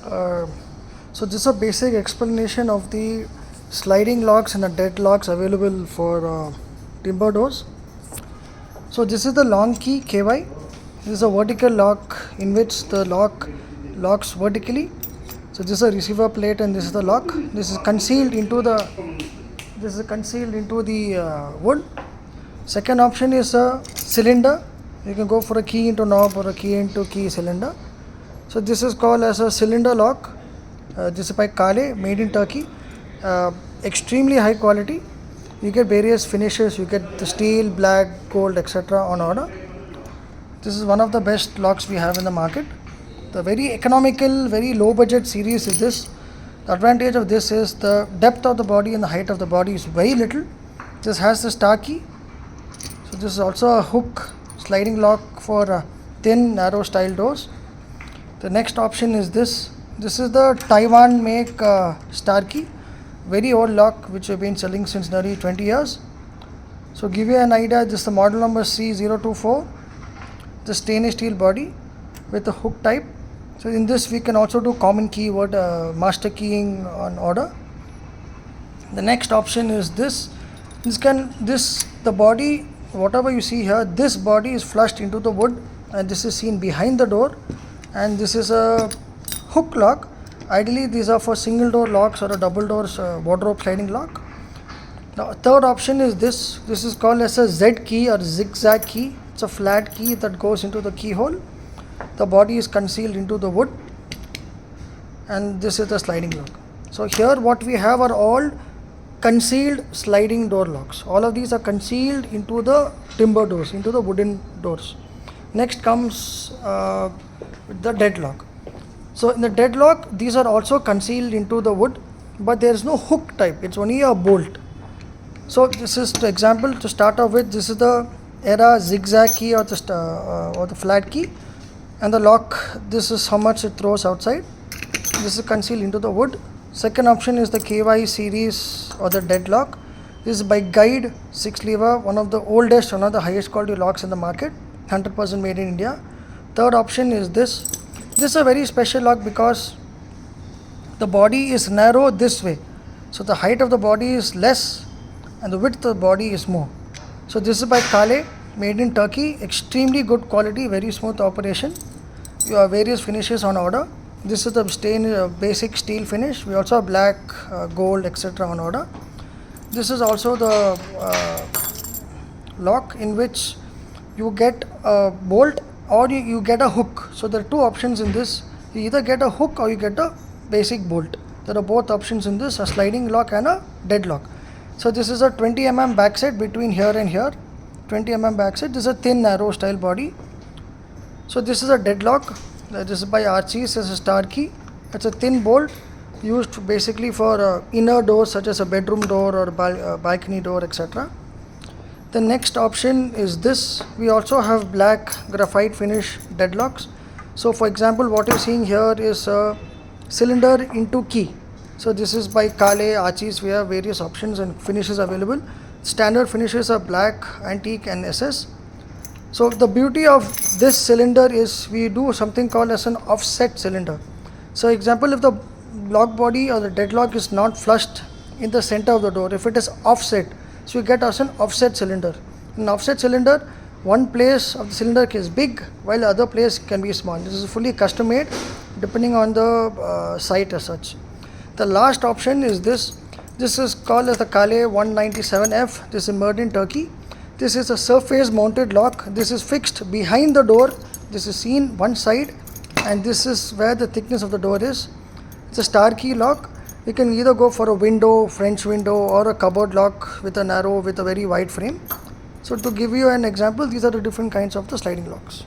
Uh, so this is a basic explanation of the sliding locks and the dead locks available for timber doors. So this is the long key KY. This is a vertical lock in which the lock locks vertically. So this is a receiver plate and this is the lock. This is concealed into the wood. Second option is a cylinder. You can go for a key into knob or a key into key cylinder. So this is called as a cylinder lock. This is by Kale, made in Turkey. Extremely high quality. You get various finishes. You get the steel, black, gold, etc. on order. This is one of the best locks we have in the market. The very economical, very low budget series is this. The advantage of this is the depth of the body and the height of the body is very little. This has the star key. So this is also a hook sliding lock for thin, narrow style doors. The next option is this. This is the Taiwan make star key. Very old lock which we've been selling since nearly 20 years. So give you an idea, this is the model number C024. The stainless steel body with the hook type. So in this we can also do common key master keying on order. The next option is this. The body, whatever you see here, this body is flushed into the wood and this is seen behind the door, and this is a hook lock. Ideally these are for single door locks or a double doors wardrobe sliding lock. Now third option is this. This is called as a Z key or zigzag key. It's a flat key that goes into the keyhole. The body is concealed into the wood, and this is the sliding lock. So here what we have are all concealed sliding door locks. All of these are concealed into the timber doors, into the wooden doors. Next comes the deadlock. So in the deadlock, these are also concealed into the wood, but there is no hook type. It's only a bolt. So this is the example to start off with. This is the era zigzag key or the flat key, and the lock. This is how much it throws outside. This is concealed into the wood. Second option is the KY series or the deadlock. This is by Guide 6 lever, one of the oldest, one of the highest quality locks in the market, 100% made in India. Third option is this. This is a very special lock because the body is narrow this way. So the height of the body is less and the width of the body is more. So this is by Kale, made in Turkey, extremely good quality, very smooth operation. You have various finishes on order. This is the basic steel finish. We also have black, gold, etc. on order. This is also the lock in which you get a bolt or you get a hook. So there are two options in this. You either get a hook or you get a basic bolt. There are both options in this, a sliding lock and a deadlock. So this is a 20 mm backside between here and here. 20 mm backside. This is a thin, narrow style body. So this is a deadlock. This is by Archie's. This is a star key. It's a thin bolt used basically for inner doors such as a bedroom door or balcony door, etc. The next option is this. We also have black graphite finish deadlocks. So for example, what you're seeing here is a cylinder into key. So this is by Kale, Archie's. We have various options and finishes available. Standard finishes are black, antique and SS. So the beauty of this cylinder is we do something called as an offset cylinder. So example, if the lock body or the deadlock is not flushed in the center of the door, if it is offset, so you get as an offset cylinder. In an offset cylinder, one place of the cylinder is big while the other place can be small. This is fully custom made depending on the site as such. The last option is this. This is called as the Kale 197F. This is made in Turkey. This is a surface mounted lock. This is fixed behind the door. This is seen one side, and this is where the thickness of the door is. It's a star key lock. You can either go for a window, French window, or a cupboard lock with a very wide frame. So to give you an example, these are the different kinds of the sliding locks.